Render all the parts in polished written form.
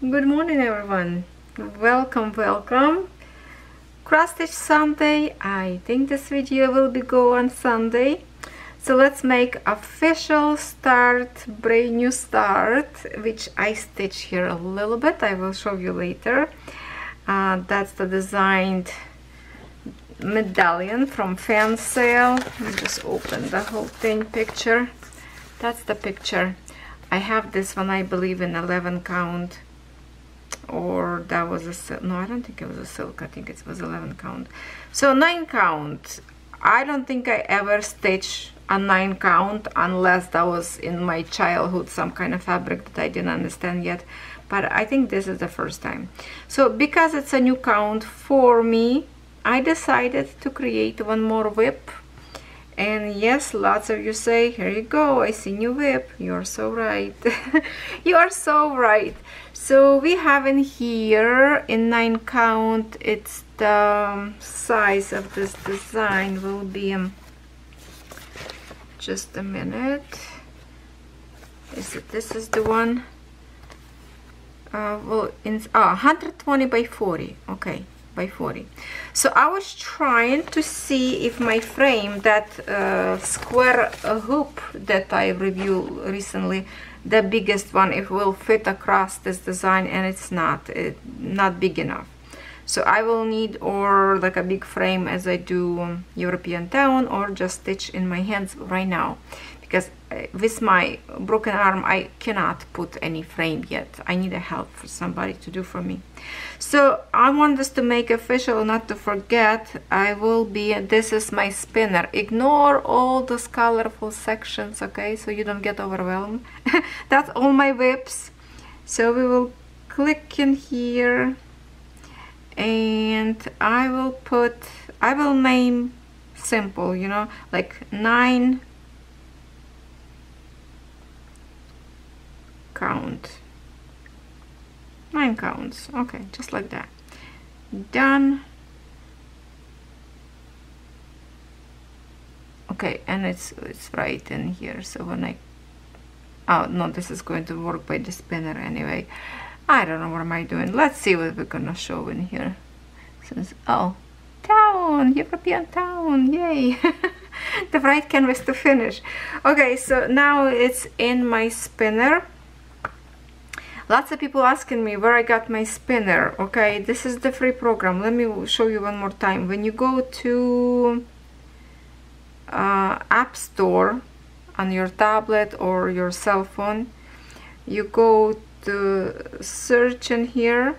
Good morning, everyone. Welcome. Cross stitch Sunday. I think this video will be go on Sunday. So let's make official start, brand new start, which I stitch here a little bit. I will show you later. That's the designed medallion from FANSELLS. Let me just open the whole thing picture. That's the picture. I have this one, I believe, in 11 count. Or that was a silk. No, I don't think it was a silk. I think it was 11 count. So 9 count. I don't think I ever stitched a 9 count unless that was in my childhood, some kind of fabric that I didn't understand yet. But I think this is the first time. So because it's a new count for me, I decided to create one more whip. And yes, lots of you say, here you go, I see new whip. You're so right. You are so right. So we have in here in 9 count, it's the size of this design will be just a minute. This is the one? Well, in 120 by 40. Okay, by 40. So I was trying to see if my frame, that square hoop that I reviewed recently, the biggest one, if will fit across this design, and it's not big enough. So I will need or like a big frame as I do European town, or just stitch in my hands right now, because with my broken arm I cannot put any frame yet. I need a help for somebody to do for me. So I want this to make official, not to forget. I will be, this is my spinner. Ignore all those colorful sections, okay, so you don't get overwhelmed. That's all my whips. So we will click in here, and I will name simple, you know, like 9 count. 9 counts. Okay, just like that. Done. Okay, and it's right in here. So when I, oh no, this is going to work by the spinner anyway. I don't know what am I doing. Let's see what we're gonna show in here. Since, oh, town, European town, yay. The right canvas to finish. Okay, so now it's in my spinner. Lots of people asking me where I got my spinner. Okay, this is the free program. Let me show you one more time. When you go to App Store on your tablet or your cell phone, you go to search in here,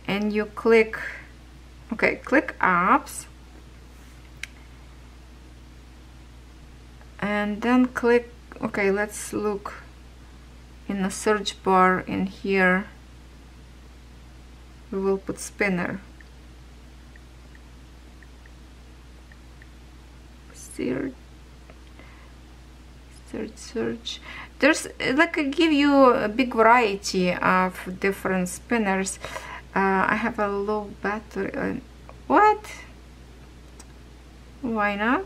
and you click, okay, click apps, and then click, okay, let's look in the search bar in here. We will put spinner. Search. There's like I give you a big variety of different spinners. I have a low battery. What? Why not?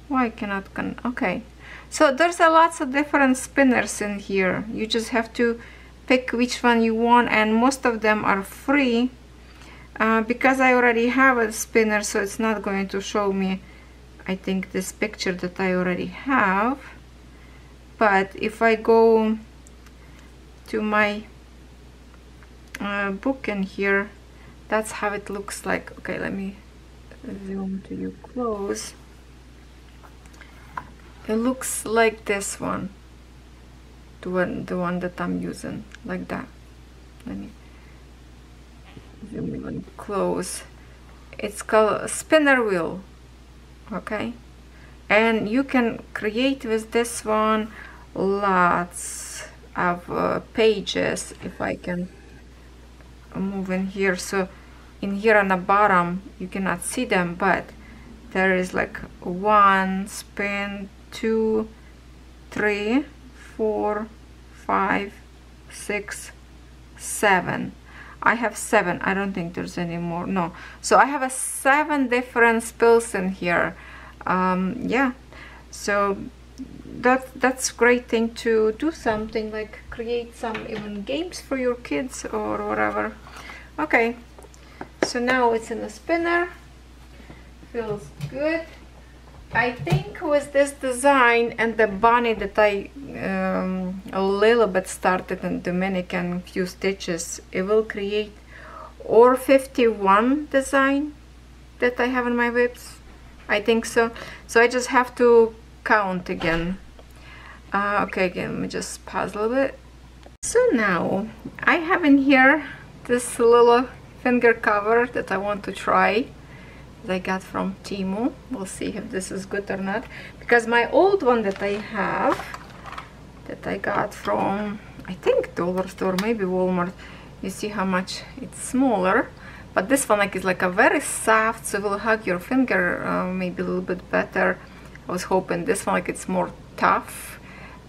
Why cannot okay. So there's a lots of different spinners in here. You just have to pick which one you want, and most of them are free. Because I already have a spinner, so it's not going to show me, I think, this picture that I already have. But if I go to my book in here, that's how it looks like. Okay, let me zoom to you close. It looks like this one, the one that I'm using, like that. Let me zoom in close. It's called a spinner wheel, okay? And you can create with this one lots of pages. If I can move in here, so in here on the bottom you cannot see them, but there is like 1 spin, 2, 3, 4, 5, 6, 7. I have 7. I don't think there's any more. No. So I have 7 different spills in here. Yeah. So that's great thing to do, something like create some even games for your kids or whatever. Okay, so now it's in the spinner. Feels good. I think with this design and the bunny that I a little bit started in Dominican few stitches, it will create or 51 design that I have in my whips. I think so. So I just have to count again. Okay, again, let me just pause a little bit. So now I have in here this little finger cover that I want to try, that I got from Temu. We'll see if this is good or not, because my old one that I have, that I got from, I think, dollar store, maybe Walmart, you see how much it's smaller. But this one is like a very soft, so it will hug your finger maybe a little bit better. I was hoping this one, like, it's more tough,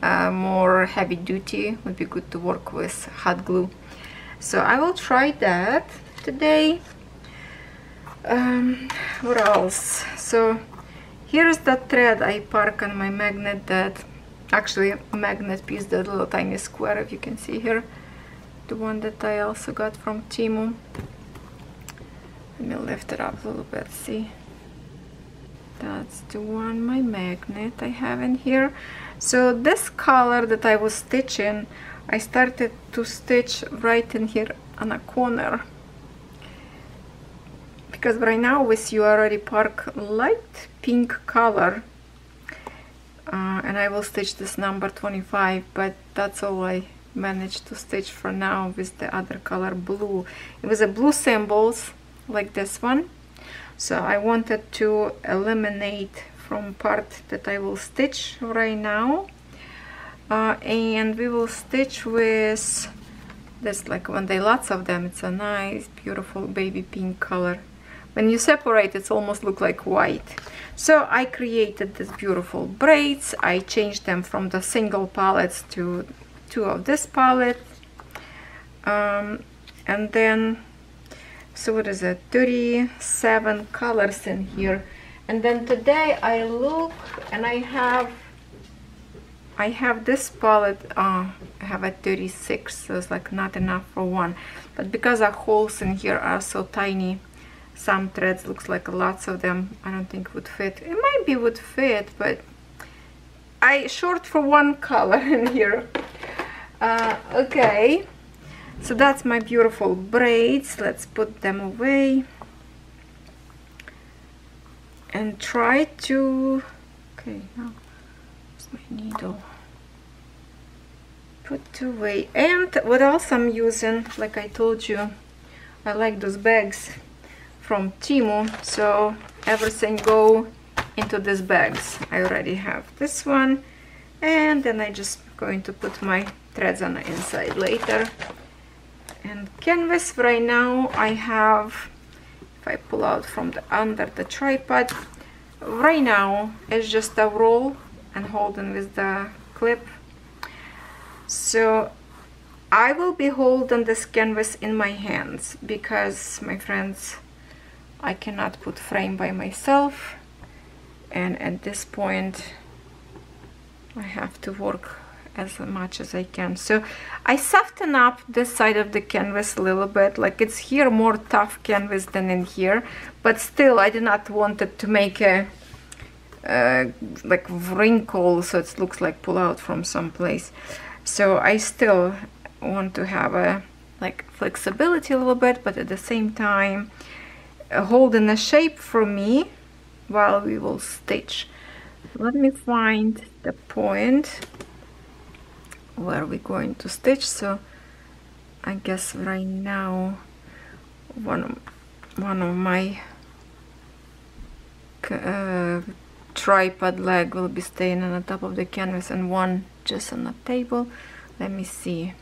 more heavy duty, would be good to work with hot glue. So I will try that today. What else? So here's the thread I park on my magnet, that actually a magnet piece, that little tiny square, if you can see here, the one that I also got from Temu. Let me lift it up a little bit, see, that's the one, my magnet I have in here. So this color that I was stitching, I started to stitch right in here on a corner, because right now with you already park light pink color, and I will stitch this number 25, but that's all I managed to stitch for now with the other color, blue. It was a blue symbols like this one, so I wanted to eliminate from part that I will stitch right now, and we will stitch with this, like when they lots of them, it's a nice beautiful baby pink color. When you separate, it's almost look like white. So I created this beautiful braids. I changed them from the single palettes to two of this palette, and then, so what is it, 37 colors in here. And then today I look and I have this palette, I have a 36, so it's like not enough for one, but because our holes in here are so tiny, some threads looks like lots of them, I don't think would fit. It might be would fit, but I short for one color in here. Okay, so that's my beautiful braids. Let's put them away and try to, okay, now it's my needle, put away. And what else I'm using, like I told you, I like those bags from Temu, so everything go into these bags. I already have this one, and then I just going to put my threads on the inside later. And canvas right now I have, if I pull out from the under the tripod, right now it's just a roll and holding with the clip. So I will be holding this canvas in my hands because, my friends, I cannot put frame by myself, and at this point I have to work as much as I can. So I soften up this side of the canvas a little bit, like it's here more tough canvas than in here, but still I did not want it to make a like wrinkle, so it looks like pull out from some place. So I still want to have a like flexibility a little bit, but at the same time holding a shape for me while we will stitch. Let me find the point where we're going to stitch. So I guess right now one of my tripod leg will be staying on the top of the canvas and one just on the table. Let me see,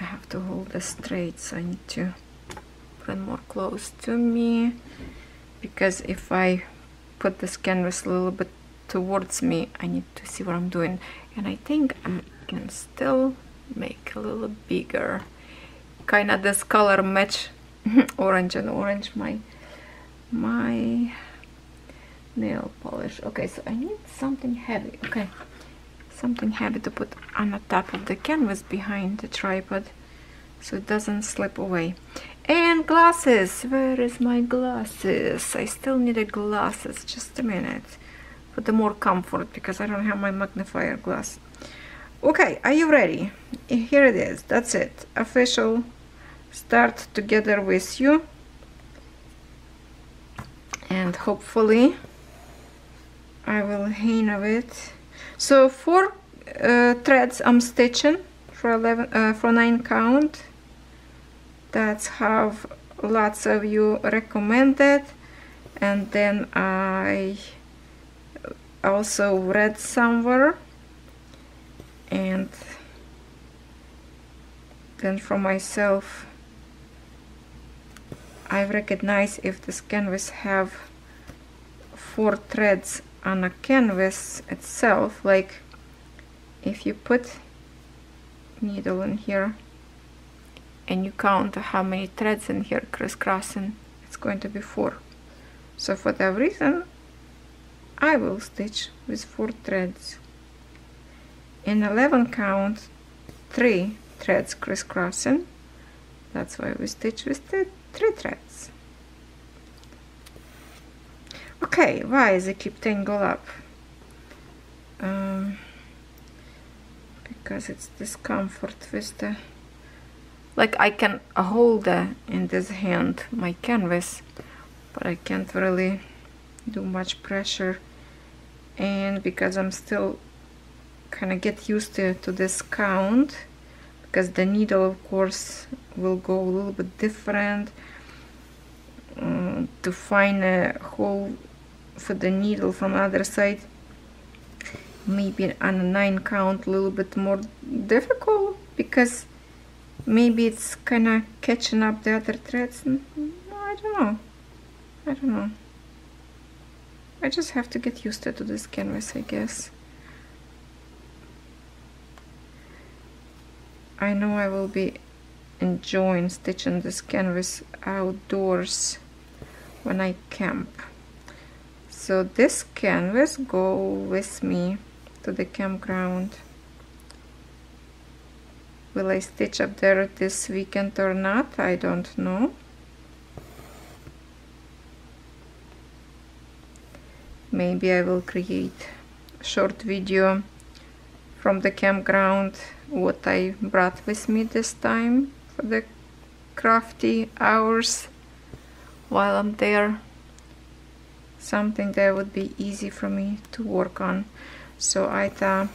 I have to hold this straight, so I need to bring more close to me, because if I put this canvas a little bit towards me, I need to see what I'm doing, and I think I can still make a little bigger, kind of this color match orange and orange, my nail polish. Okay, so I need something heavy. Okay, something heavy to put on the top of the canvas behind the tripod so it doesn't slip away. And glasses. Where is my glasses? I still need a glasses. Just a minute for the more comfort, because I don't have my magnifier glass. Okay, are you ready? Here it is. That's it. Official start together with you, and hopefully I will hang of it. So 4 threads I'm stitching for 9 count. That's how lots of you recommended, and then I also read somewhere, and then for myself I recognize if this canvas have 4 threads on a canvas itself, like if you put needle in here and you count how many threads in here crisscrossing, it's going to be 4. So for that reason I will stitch with 4 threads. In 11 count, 3 threads crisscrossing. That's why we stitch with the 3 threads. Okay, why is it keep tangled up? Because it's discomfort with the, like I can hold in this hand my canvas, but I can't really do much pressure, and because I'm still kind of get used to this count, because the needle of course will go a little bit different. To find a hole for the needle from the other side, maybe on a 9 count a little bit more difficult, because maybe it's kind of catching up the other threads. I don't know. I just have to get used to this canvas, I guess. I know I will be enjoying stitching this canvas outdoors when I camp. So this canvas go with me to the campground. Will I stitch up there this weekend or not? I don't know. Maybe I will create a short video from the campground, what I brought with me this time for the crafty hours while I'm there. Something that would be easy for me to work on. So I thought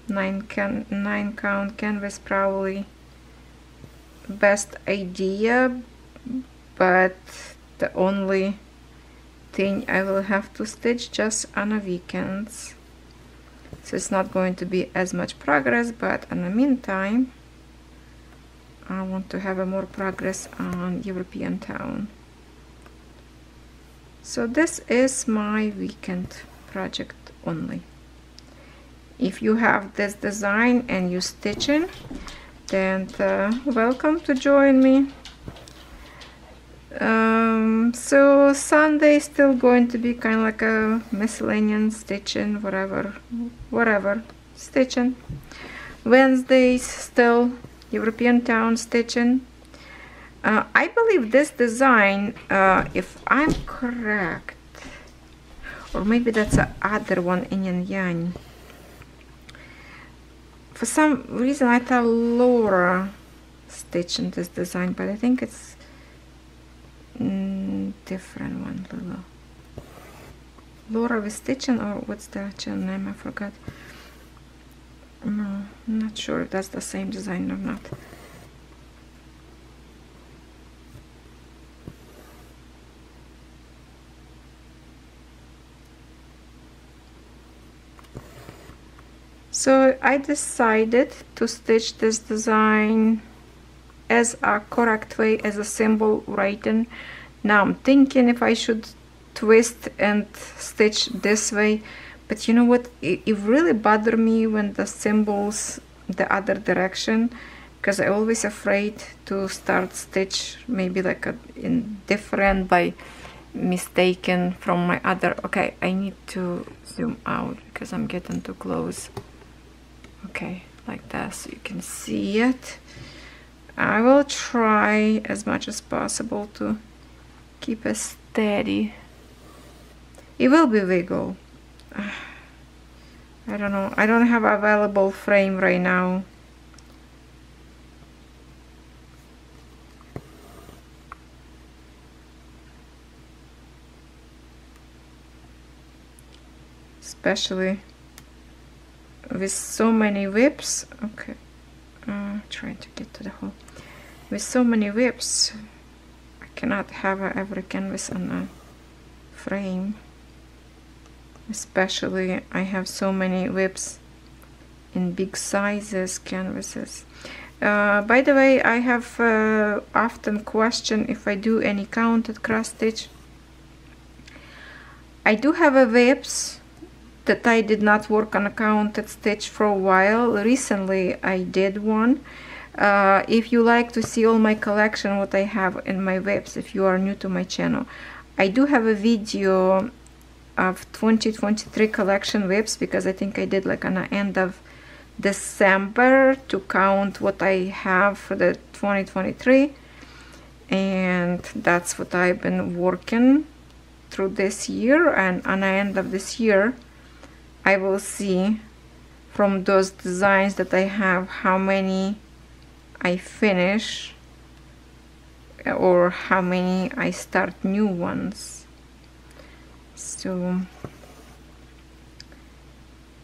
9 count canvas probably best idea, but the only thing I will have to stitch just on the weekends. So it's not going to be as much progress, but in the meantime I want to have a more progress on European town. So this is my weekend project only. If you have this design and you stitching, then welcome to join me. So Sunday is still going to be kind of like a miscellaneous stitching, whatever stitching. Wednesdays still European town stitching. I believe this design, if I'm correct, or maybe that's the other one in Yin Yang. For some reason I thought Laura stitching this design, but I think it's different one. Laura was stitching, or what's the channel name? I forgot. No, I'm not sure if that's the same design or not. So I decided to stitch this design as a correct way, as a symbol writing. Now I'm thinking if I should twist and stitch this way, but you know what, it really bothered me when the symbols the other direction, because I'm always afraid to start stitch maybe like in different by mistaken from my other. Okay, I need to zoom out because I'm getting too close. Okay, like that, so you can see it. I will try as much as possible to keep it steady. It will be wiggle. I don't know, I don't have available frame right now. Especially with so many whips. Okay, trying to get to the hole. With so many whips, I cannot have every canvas on a frame. Especially I have so many whips in big sizes canvases. By the way, I have often questioned if I do any counted cross stitch. I do have a whips that I did not work on a counted stitch for a while. Recently I did one. If you like to see all my collection, what I have in my whips, if you are new to my channel, I do have a video of 2023 collection whips, because I think I did like on the end of December to count what I have for the 2023, and that's what I've been working through this year. And on the end of this year I will see from those designs that I have how many I finish or how many I start new ones. So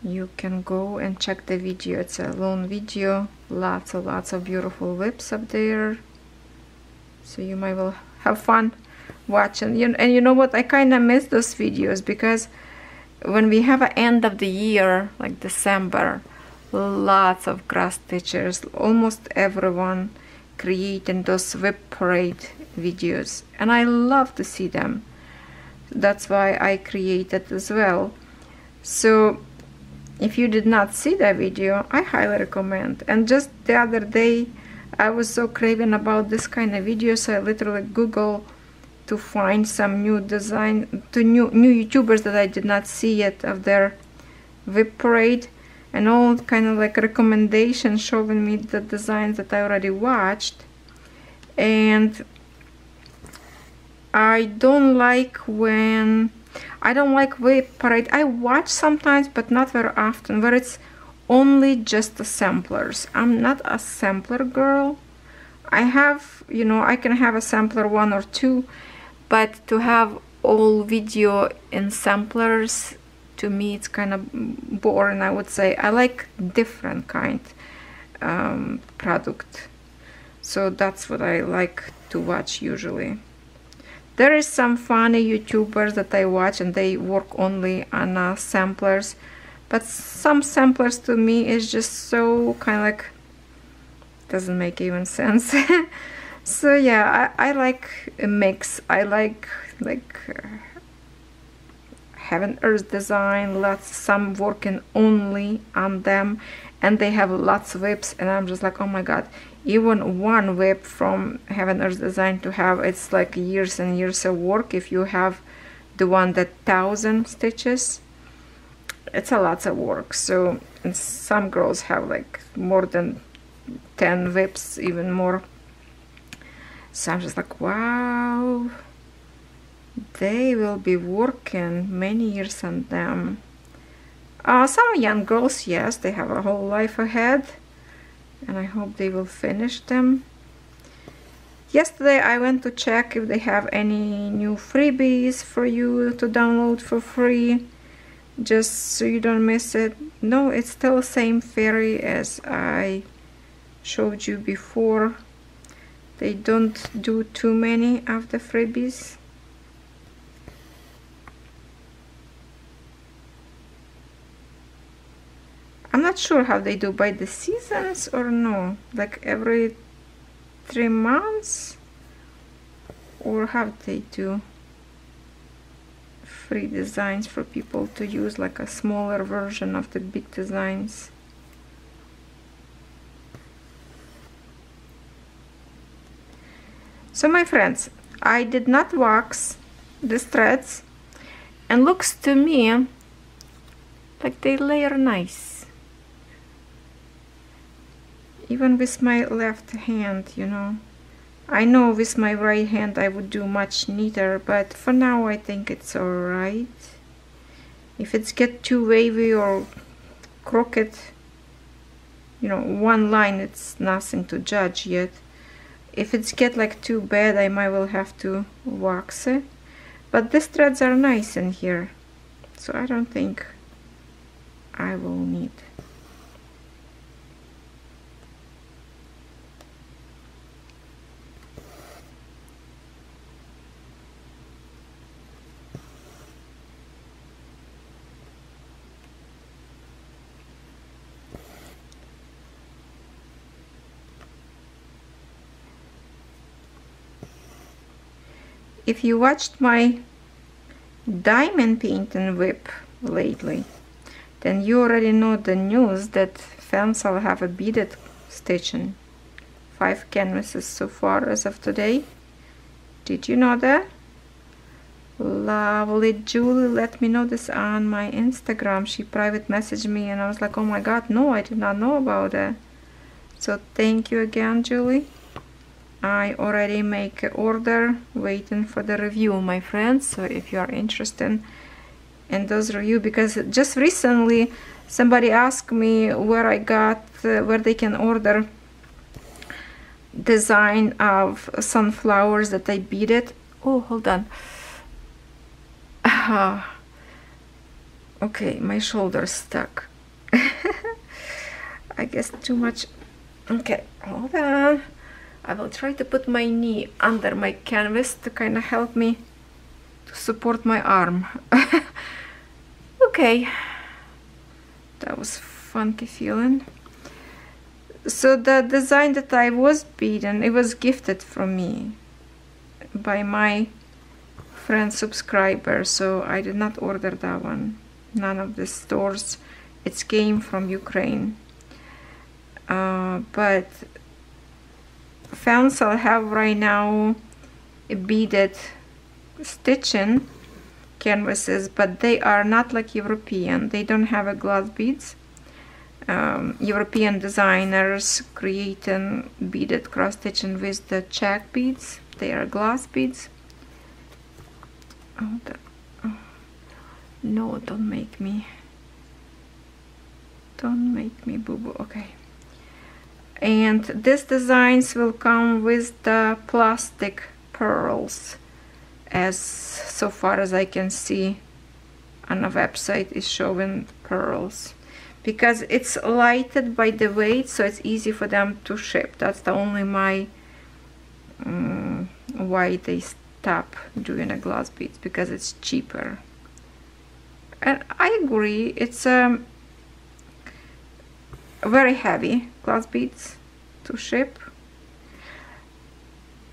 you can go and check the video. It's a long video, lots of beautiful whips up there, so you might will have fun watching. And you know what, I kind of miss those videos, because when we have an end of the year like December, lots of cross stitchers, almost everyone creating those whip parade videos, and I love to see them. That's why I created as well. So if you did not see that video, I highly recommend. And just the other day I was so craving about this kind of video, so I literally Google to find some new design to new YouTubers that I did not see yet of their whip parade, and all kind of like recommendations showing me the designs that I already watched. And I don't like whip parade. I watch sometimes, but not very often, where it's only just the samplers. I'm not a sampler girl. I have, you know, I can have a sampler 1 or 2, but to have all video in samplers, to me it's kind of boring, I would say. I like different kind product, so that's what I like to watch usually. There is some funny YouTubers that I watch and they work only on samplers, but some samplers to me is just so kind of like, doesn't make even sense. So yeah, I like a mix. I like Heaven Earth design, some working only on them, and they have lots of whips, and I'm just like, oh my god, even one whip from Heaven Earth design to have, it's like years and years of work. If you have the one that 1000 stitches, it's a lot of work. So, and some girls have like more than 10 whips, even more. So I'm just like, wow, they will be working many years on them. Some young girls, yes, they have a whole life ahead, and I hope they will finish them. Yesterday I went to check if they have any new freebies for you to download for free, just so you don't miss it. No, it's still the same fairy as I showed you before. They don't do too many of the freebies. I'm not sure how they do, by the seasons or no, like every 3 months, or how they do free designs for people to use, like a smaller version of the big designs. So my friends, I did not wax these threads, and looks to me like they layer nice. Even with my left hand, you know. I know with my right hand I would do much neater, but for now I think it's alright. If it's get too wavy or crooked, you know, one line, it's nothing to judge yet. If it's get like too bad, I might well have to wax it. But these threads are nice in here, so I don't think I will need. If you watched my diamond painting whip lately, then you already know the news that FANSELLS have a beaded stitching. 5 canvases so far as of today. Did you know that? Lovely Julie let me know this on my Instagram. She private messaged me and I was like, oh my god, no, I did not know about that. So thank you again, Julie. I already make an order, waiting for the review, my friends. So if you are interested in those reviews, because just recently somebody asked me where I got, where they can order design of sunflowers that I beaded. Oh, hold on. Okay, my shoulder's stuck. I guess too much. Okay, hold on. I will try to put my knee under my canvas to kind of help me to support my arm. Okay, that was funky feeling. So the design that I was beading, it was gifted from me by my friend subscriber, so I did not order that one. None of the stores. It came from Ukraine. But FANSELLS have right now beaded stitching canvases, but they are not like European. They don't have a glass beads. European designers creating beaded cross stitching with the check beads. They are glass beads. Oh, no, don't make me boo-boo. Okay. And these designs will come with the plastic pearls, as so far as I can see on the website is showing pearls, because it's lighted by the weight, so it's easy for them to ship. That's the only my why they stop doing a glass beads, because it's cheaper. And I agree, it's very heavy glass beads to ship,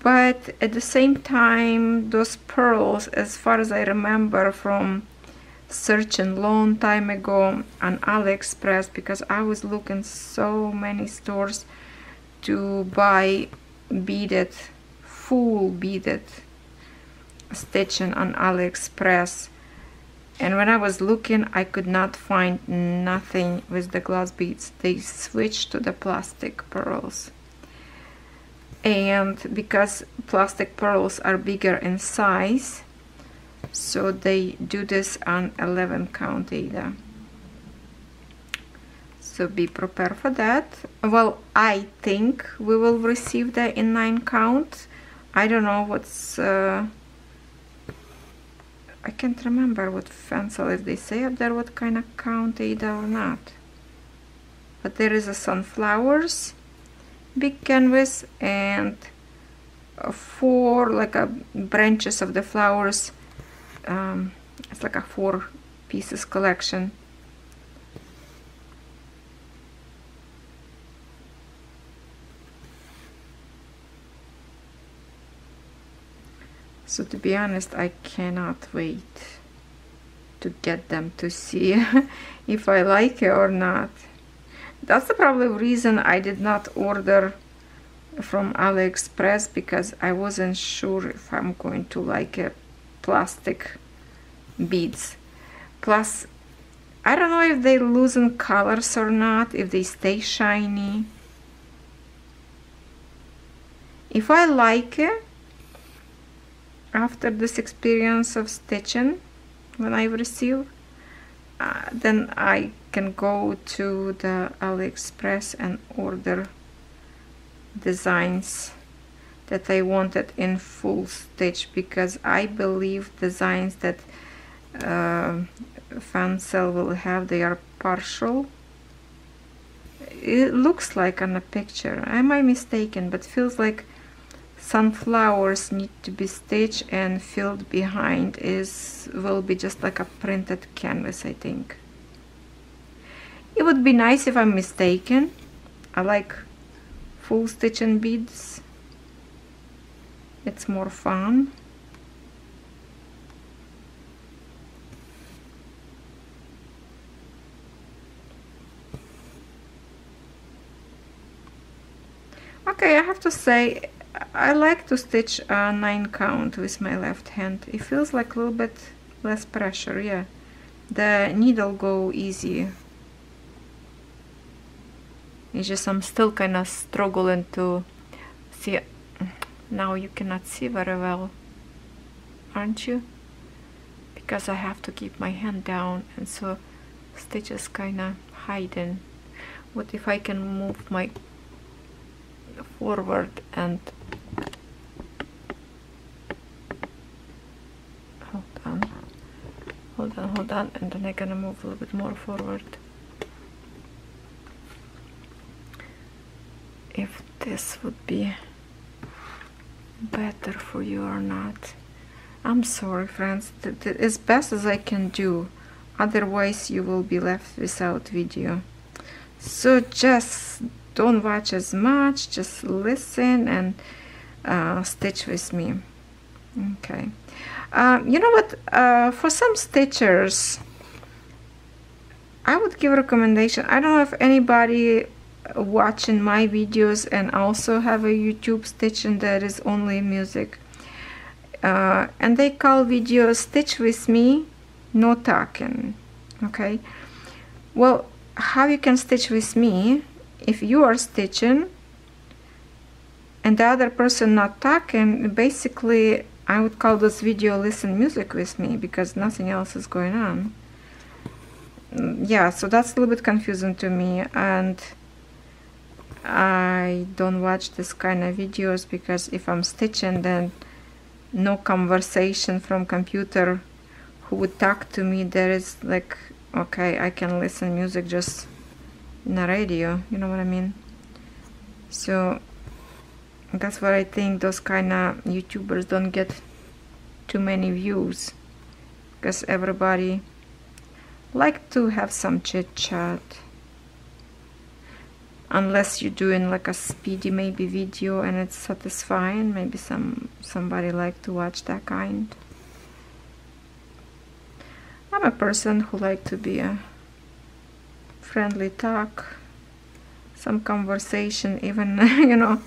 but at the same time those pearls, as far as I remember from searching long time ago on AliExpress, because I was looking so many stores to buy beaded, full beaded stitching on AliExpress, and when I was looking I could not find nothing with the glass beads. They switched to the plastic pearls, and because plastic pearls are bigger in size, so they do this on 11 count Aida. So be prepared for that. Well, I think we will receive that in 9 count. I don't know what's I can't remember what FANSELLS, if they say up there what kind of count Aida or not. But there is a sunflowers big canvas and 4 like a branches of the flowers. It's like a 4 pieces collection. So to be honest, I cannot wait to get them to see if I like it or not. That's the probably reason I did not order from AliExpress, because I wasn't sure if I'm going to like it plastic beads. Plus, I don't know if they loosen colors or not, if they stay shiny. If I like it, after this experience of stitching, when I receive, then I can go to the AliExpress and order designs that I wanted in full stitch, because I believe designs that Fansel will have, they are partial. It looks like on a picture, am I mistaken, but feels like sunflowers need to be stitched and filled behind will be just like a printed canvas, I think. It would be nice if I'm mistaken. I like full stitching beads. It's more fun. Okay, I have to say, I like to stitch a 9 count with my left hand. It feels like a little bit less pressure, yeah. The needle go easy. It's just I'm still kind of struggling to see. Now you cannot see very well, aren't you? Because I have to keep my hand down, and so stitches kind of hiding. What if I can move my forward and hold on, and then I'm gonna move a little bit more forward. If this would be better for you or not. I'm sorry, friends, as best as I can do, otherwise you will be left without video. So just don't watch as much, just listen and stitch with me. Okay. You know what, for some stitchers, I would give a recommendation. I don't know if anybody watching my videos and also have a YouTube stitching that is only music, and they call videos "Stitch with Me, No Talking." Okay, well, how you can stitch with me if you are stitching and the other person not talking? Basically, I would call this video "Listen Music with Me," because nothing else is going on. Yeah, so that's a little bit confusing to me, and I don't watch this kind of videos, because if I'm stitching, then no conversation from computer who would talk to me. There is like, okay, I can listen music just in the radio, you know what I mean? So that's what I think, those kind of YouTubers don't get too many views, because everybody like to have some chit chat. Unless you're doing like a speedy maybe video and it's satisfying, maybe somebody like to watch that kind. I'm a person who like to be a friendly talk, some conversation, even you know,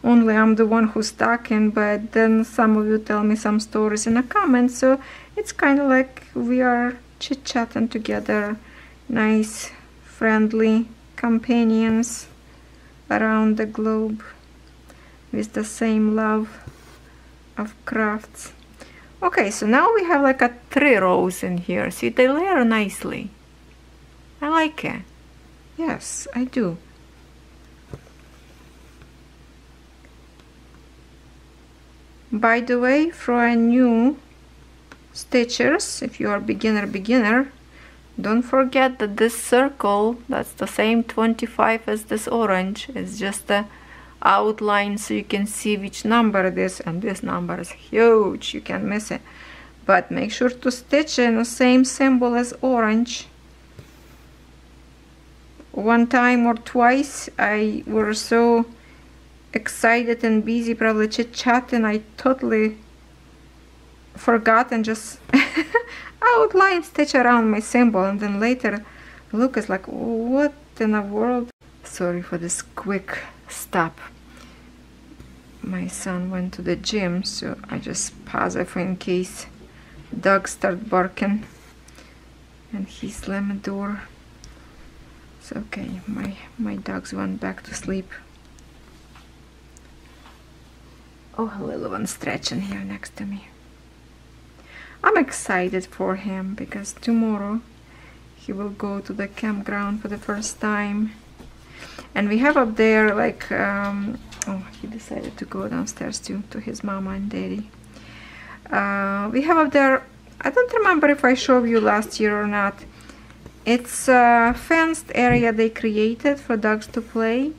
only I'm the one who's talking, but then some of you tell me some stories in the comments, so it's kind of like we are chit-chatting together, nice friendly companions around the globe with the same love of crafts. Okay, so now we have like a 3 rows in here. See, they layer nicely. I like it. Yes, I do. By the way, for a new stitchers, if you are beginner, don't forget that this circle, that's the same 25 as this orange, is just the outline, so you can see which number it is, and this number is huge, you can't miss it. But make sure to stitch in the same symbol as orange. One time or twice I was so excited and busy, probably chit-chatting, I totally forgot and just outline stitch around my symbol, and then later look, it's like, what in the world? Sorry for this quick stop. My son went to the gym, so I just pause it in case dog start barking and he slammed the door. So okay, my dogs went back to sleep. Oh, a little one stretching here next to me. I'm excited for him because tomorrow he will go to the campground for the first time. And we have up there like, oh, he decided to go downstairs to his mama and daddy. We have up there, I don't remember if I showed you last year or not. It's a fenced area they created for dogs to play.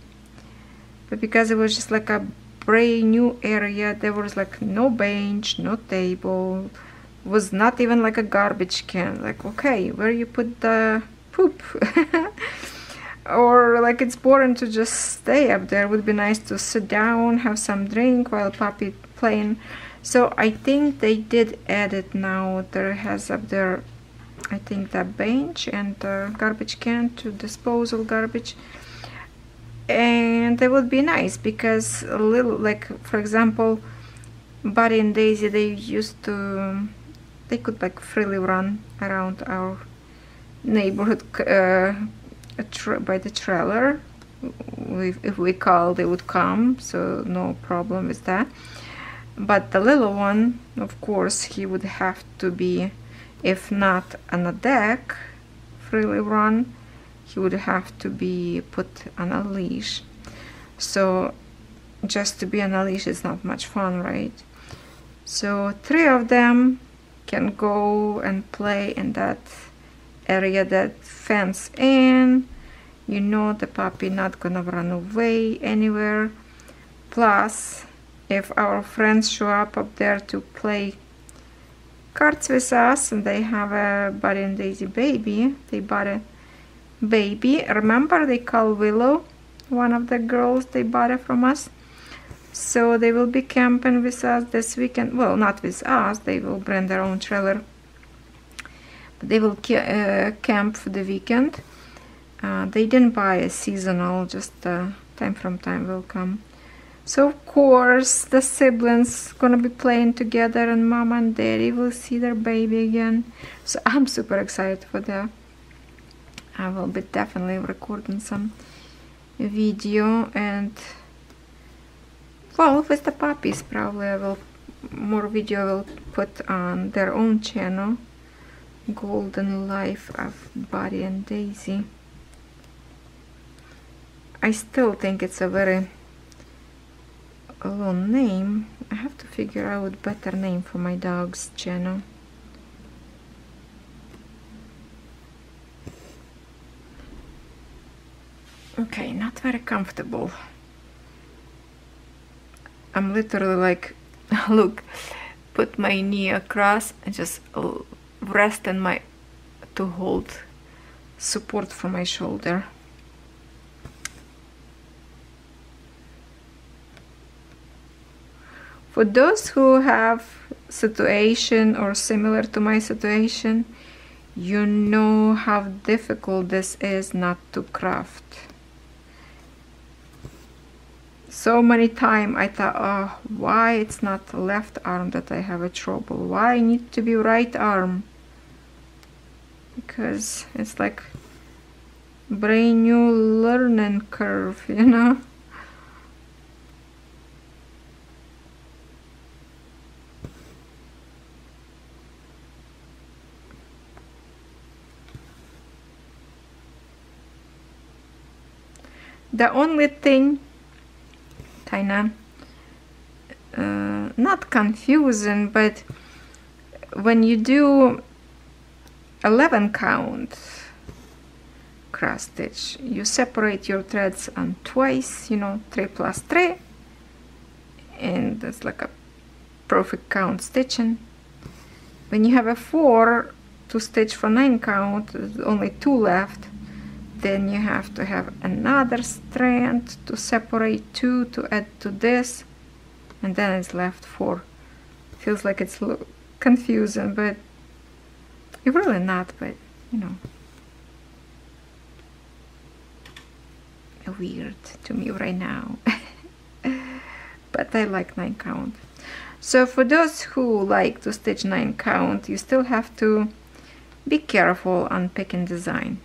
But because it was just like a brand new area, there was like no bench, no table, was not even like a garbage can. Like, okay, where you put the poop? Or like it's boring to just stay up there. It would be nice to sit down, have some drink while puppy playing. So I think they did add it now. There has up there, I think, that bench and the garbage can to dispose of garbage. And it would be nice because a little, like for example, Buddy and Daisy, they used to, they could like freely run around our neighborhood by the trailer. If we call, they would come, so no problem with that. But the little one, of course, he would have to be, if not on a deck, freely run, he would have to be put on a leash. So just to be on a leash is not much fun, right? So 3 of them can go and play in that area that fence in. You know the puppy not gonna run away anywhere. Plus, if our friends show up there to play cards with us and they have a Buddy and Daisy baby, they bought a baby. Remember, they call Willow, one of the girls, they bought it from us. So they will be camping with us this weekend. Well, not with us, they will bring their own trailer. But they will camp for the weekend. They didn't buy a seasonal, just time from time will come. So of course the siblings gonna be playing together and mama and daddy will see their baby again. So I'm super excited for that. I will be definitely recording some video, and well, with the puppies probably I will, more video I will put on their own channel, Golden Life of Buddy and Daisy. I still think it's a very long name. I have to figure out a better name for my dog's channel. Okay, not very comfortable. I'm literally like, look, put my knee across and just rest in my, to hold support for my shoulder. For those who have situation or similar to my situation, you know how difficult this is not to craft. So many times I thought, oh, why it's not left arm that I have a trouble? Why I need to be right arm? Because it's like brand new learning curve, you know? The only thing kinda not confusing, but when you do 11 count cross stitch, you separate your threads on twice, you know, 3 plus 3, and that's like a perfect count stitching. When you have a 4 to stitch for 9 count, there's only 2 left. Then you have to have another strand to separate 2 to add to this, and then it's left 4. Feels like it's confusing, but it's really not, but you know, weird to me right now. But I like 9 count. So for those who like to stitch 9 count, you still have to be careful on picking design.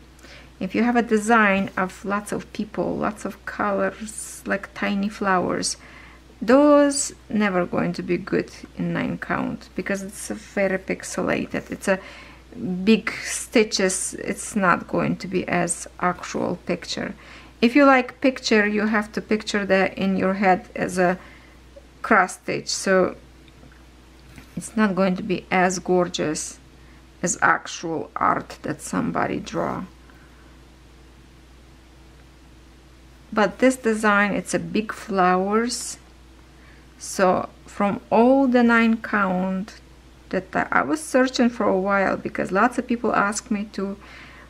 If you have a design of lots of people, lots of colors, like tiny flowers, those never going to be good in 9 count because it's very pixelated. It's a big stitches, it's not going to be as actual picture. If you like picture, you have to picture that in your head as a cross stitch, so it's not going to be as gorgeous as actual art that somebody draw. But this design, it's a big flowers, so from all the 9 count that I was searching for a while, because lots of people asked me to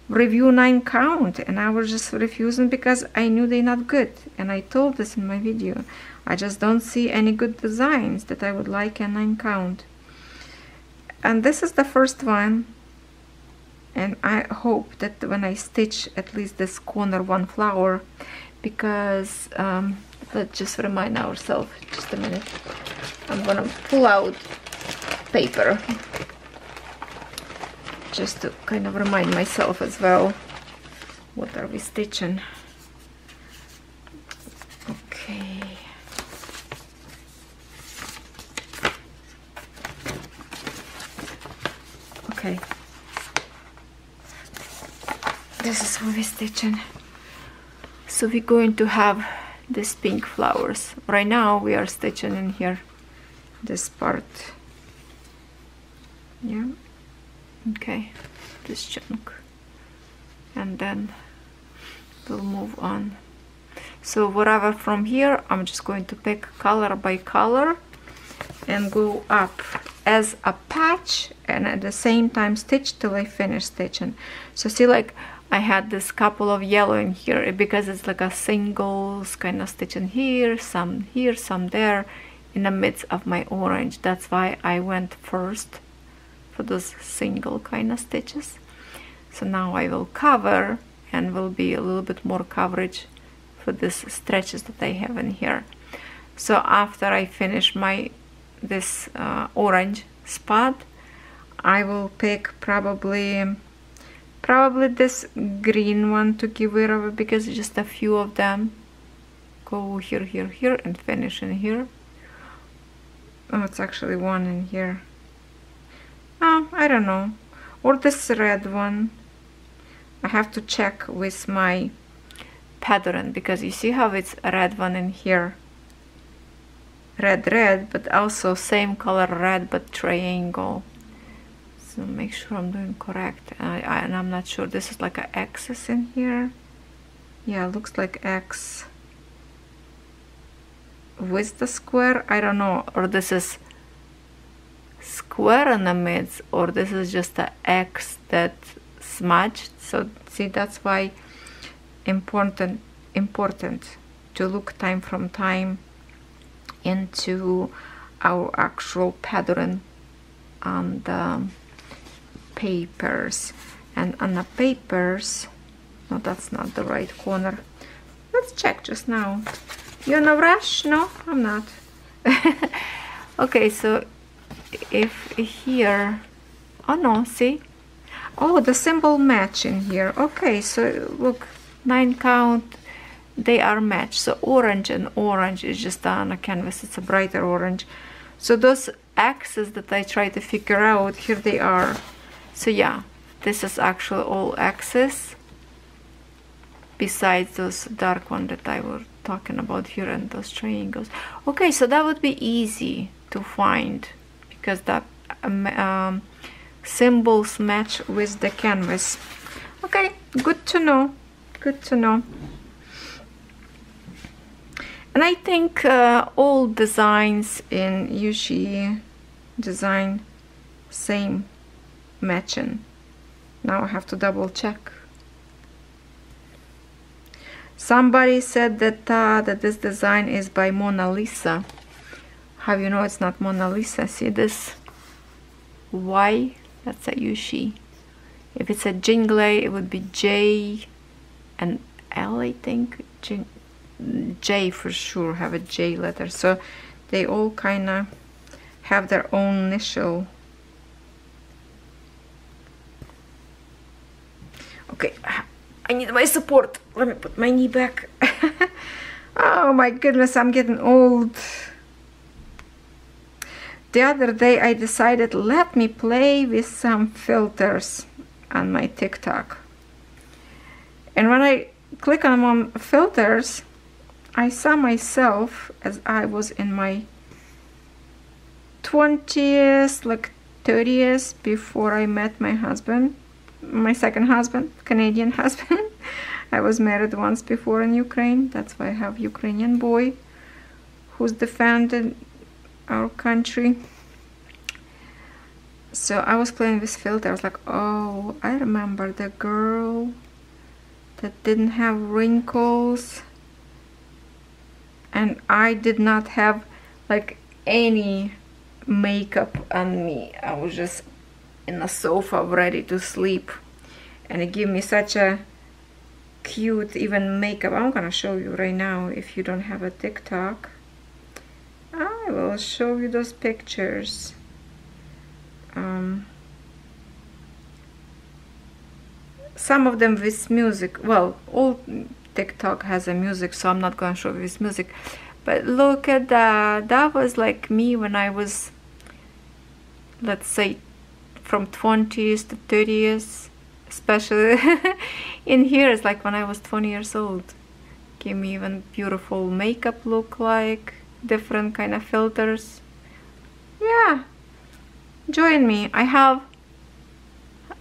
review 9 count, and I was just refusing because I knew they're not good, and I told this in my video. I just don't see any good designs that I would like in 9 count. And this is the first one, and I hope that when I stitch at least this corner 1 flower, because let's just remind ourselves, just a minute, I'm gonna pull out paper just to kind of remind myself as well what are we stitching. Okay, okay, this is how we're stitching. So we're going to have these pink flowers. Right now we are stitching in here this part, yeah, okay, this chunk, and then we'll move on. So whatever from here, I'm just going to pick color by color and go up as a patch, and at the same time stitch till I finish stitching. So see, like I had this couple of yellow in here because it's like a singles kind of stitching here, some there in the midst of my orange. That's why I went first for those single kind of stitches. So now I will cover, and will be a little bit more coverage for these stretches that I have in here. So after I finish this orange spot, I will pick probably this green one to give rid of it, because just a few of them go here, here, here, and finish in here. Oh, it's actually one in here. Oh, I don't know. Or this red one. I have to check with my pattern, because you see how it's a red one in here. Red, but also same color red, but triangle. So make sure I'm doing correct. And I'm not sure. This is like an X's in here. Yeah, looks like X with the square. I don't know. Or this is square in the midst, or this is just an X that smudged. So see, that's why important to look time from time into our actual pattern on the papers. And on the papers, no, that's not the right corner. Let's check just now. You're in a rush? No, I'm not. Okay, so if here, oh no, see, oh, the symbol match in here. Okay, so look, 9 count, they are matched. So orange and orange is just on a canvas, it's a brighter orange. So those X's that I try to figure out, here they are. So yeah, this is actually all X's, besides those dark one that I was talking about here, and those triangles. Okay, so that would be easy to find, because that symbols match with the canvas. Okay, good to know, good to know. And I think all designs in Yushi design same matching. Now I have to double check. Somebody said that that this design is by Mona Lisa. How you know it's not Mona Lisa? See this Y? That's a Yushi. If it's a Jingle, it would be J and L, I think. J for sure have a J letter. So they all kind of have their own initial. Okay, I need my support. Let me put my knee back. Oh my goodness, I'm getting old. The other day I decided, let me play with some filters on my TikTok. And when I click on filters, I saw myself as I was in my 20s, like 30s, before I met my husband, my second husband, Canadian husband. I was married once before in Ukraine. That's why I have Ukrainian boy who's defended our country. So I was playing with filters. I was like, oh, I remember the girl that didn't have wrinkles, and I did not have like any makeup on me. I was just in the sofa ready to sleep, and it gave me such a cute even makeup. I'm gonna show you right now. If you don't have a TikTok, I will show you those pictures. Some of them with music. Well, all TikTok has a music, so I'm not gonna show you with music. But look at that. That was like me when I was, let's say, from 20s to 30s, especially in here. It's like when I was 20 years old. Gave me even beautiful makeup look, like different kind of filters. Yeah, join me. I have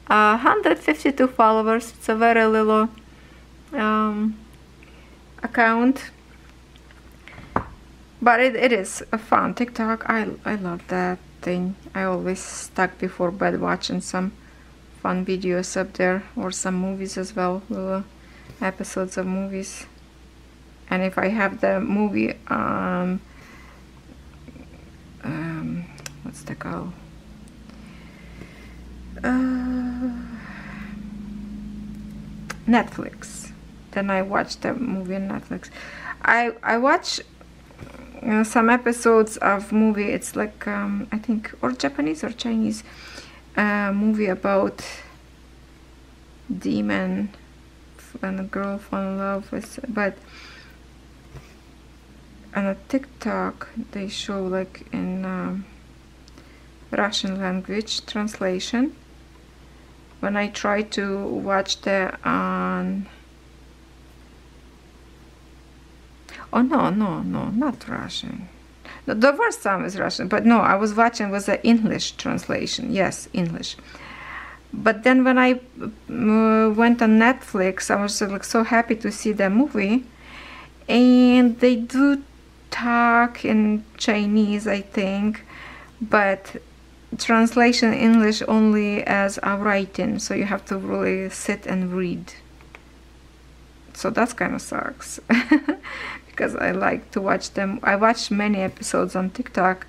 152 followers. It's a very little account, but it is a fun TikTok. I love that thing. I always stuck before bed watching some fun videos up there, or some movies as well, little episodes of movies. And if I have the movie what's the call? Netflix. Then I watch the movie on Netflix. I watch some episodes of movie. It's like I think or Japanese or Chinese movie about demon when a girl fall in love with. But on a TikTok they show like in Russian language translation. When I try to watch the oh no, not Russian. No, the first time is Russian, but no, I was watching was the English translation. Yes, English. But then when I went on Netflix, I was like so happy to see the movie, and they do talk in Chinese, I think, but translation English only as a writing, so you have to really sit and read. So that's kind of sucks. Because I like to watch them. I watched many episodes on TikTok,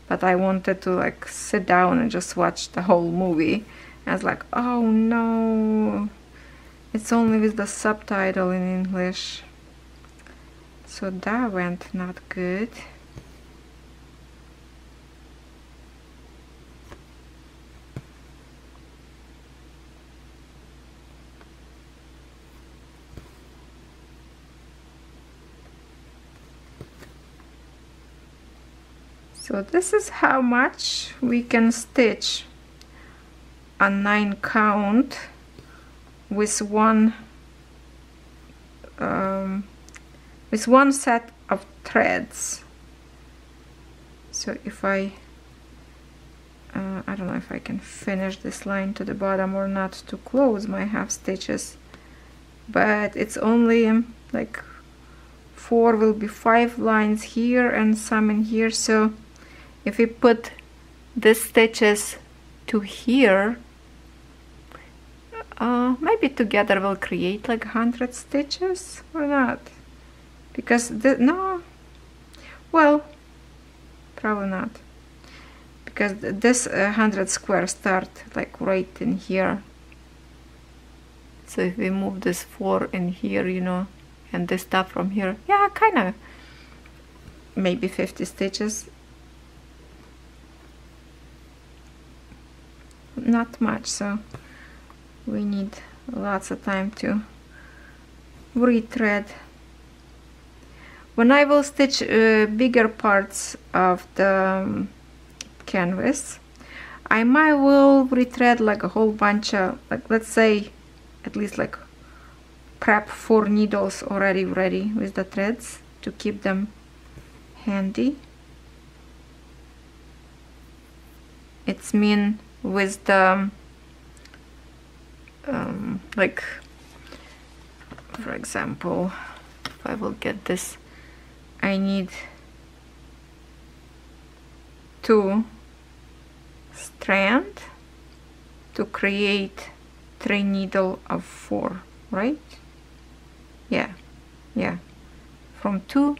but I wanted to like sit down and just watch the whole movie. I was like, oh no, it's only with the subtitle in English. So that went not good. So this is how much we can stitch a 9 count with one set of threads. So if I don't know if I can finish this line to the bottom or not to close my half stitches, but it's only like 4 will be 5 lines here and some in here. So if we put these stitches to here, maybe together we'll create like 100 stitches or not, because no, well, probably not, because this 100 square start like right in here. So if we move this 4 in here, you know, and this stuff from here, yeah, kind of maybe 50 stitches. not much, so we need lots of time to retread. When I will stitch bigger parts of the canvas, I might will retread like a whole bunch of, like, let's say at least like prep 4 needles already ready with the threads to keep them handy. It's mean with the like, for example, if I will get this, I need 2 strands to create 3 needle of 4, right? Yeah, from 2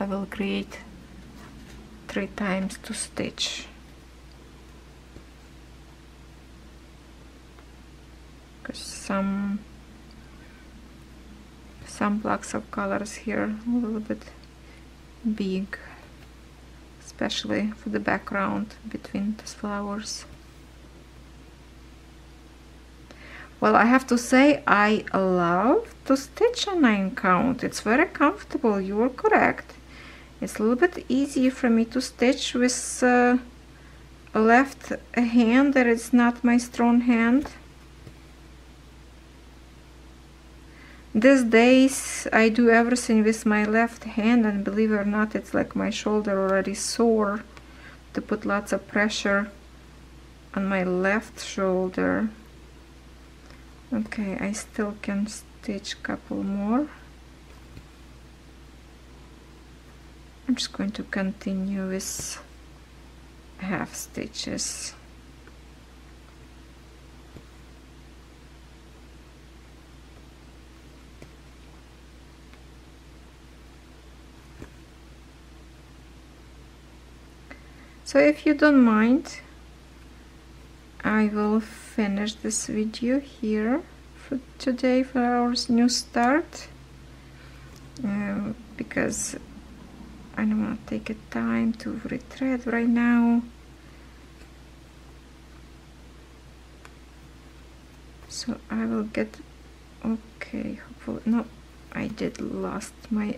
I will create 3 times to stitch, because some blocks of colors here a little bit big, especially for the background between these flowers. Well, I have to say I love to stitch a 9 count. It's very comfortable, you are correct. It's a little bit easier for me to stitch with a left hand, that is not my strong hand. These days I do everything with my left hand, and believe it or not, it's like my shoulder already sore to put lots of pressure on my left shoulder. Okay, I still can stitch a couple more. I'm just going to continue with half stitches. So if you don't mind, I will finish this video here for today for our new start, because I don't want to take a time to retread right now. So I will get, okay, hopefully, no, I did lost my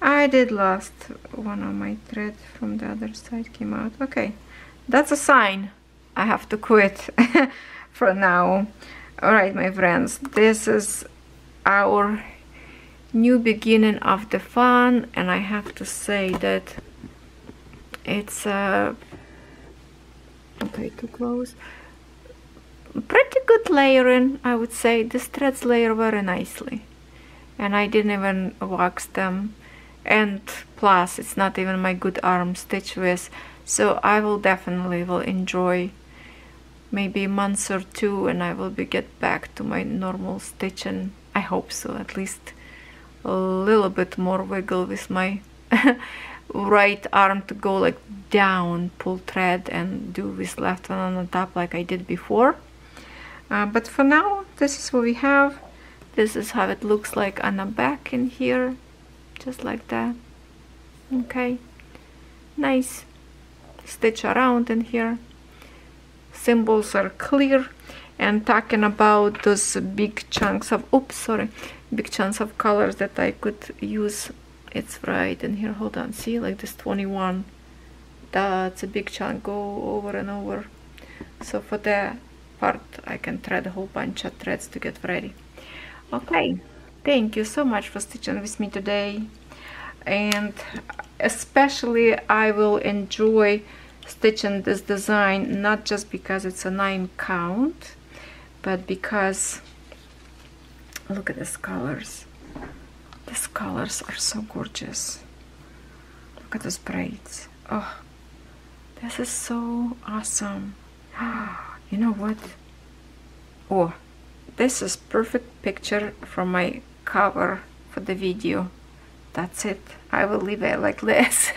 I did lost one of my thread from the other side, came out. Okay, that's a sign I have to quit for now. All right, my friends, this is our new beginning of the fun, and I have to say that it's okay, too close, pretty good layering. I would say these threads layer very nicely, and I didn't even wax them, and plus it's not even my good arm stitch with, so I will definitely enjoy maybe a month or 2, and I will get back to my normal stitching. I hope so, at least a little bit more wiggle with my right arm to go like down, pull thread, and do with left one on the top like I did before. But for now, this is what we have. This is how it looks like on the back in here, just like that. Okay, nice. Stitch around in here. Symbols are clear. And talking about those big chunks of, oops, sorry, big chunks of colors that I could use, it's right in here. Hold on, see, like this 21, that's a big chunk, go over and over. So for that part I can thread a whole bunch of threads to get ready. Okay, thank you so much for stitching with me today, and especially I will enjoy stitching this design not just because it's a 9 count, but because look at these colors. These colors are so gorgeous. Look at those braids. Oh, this is so awesome. You know what? Oh, this is perfect picture from my cover for the video. That's it. I will leave it like this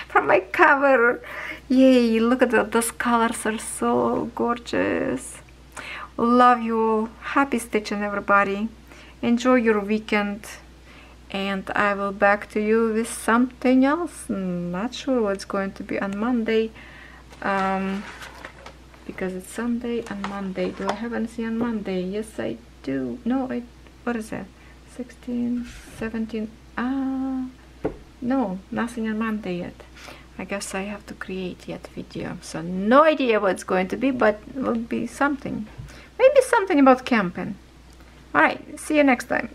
from my cover. Yay, look at that. Those colors are so gorgeous. Love you all. Happy stitching, everybody. Enjoy your weekend, and I will back to you with something else. Not sure what's going to be on Monday. because it's Sunday and Monday. Do I have anything on Monday? Yes, I do. No, what is that? 16, 17. No, nothing on Monday yet. I guess I have to create yet video. So no idea what it's going to be, but it will be something. Maybe something about camping. Alright, see you next time.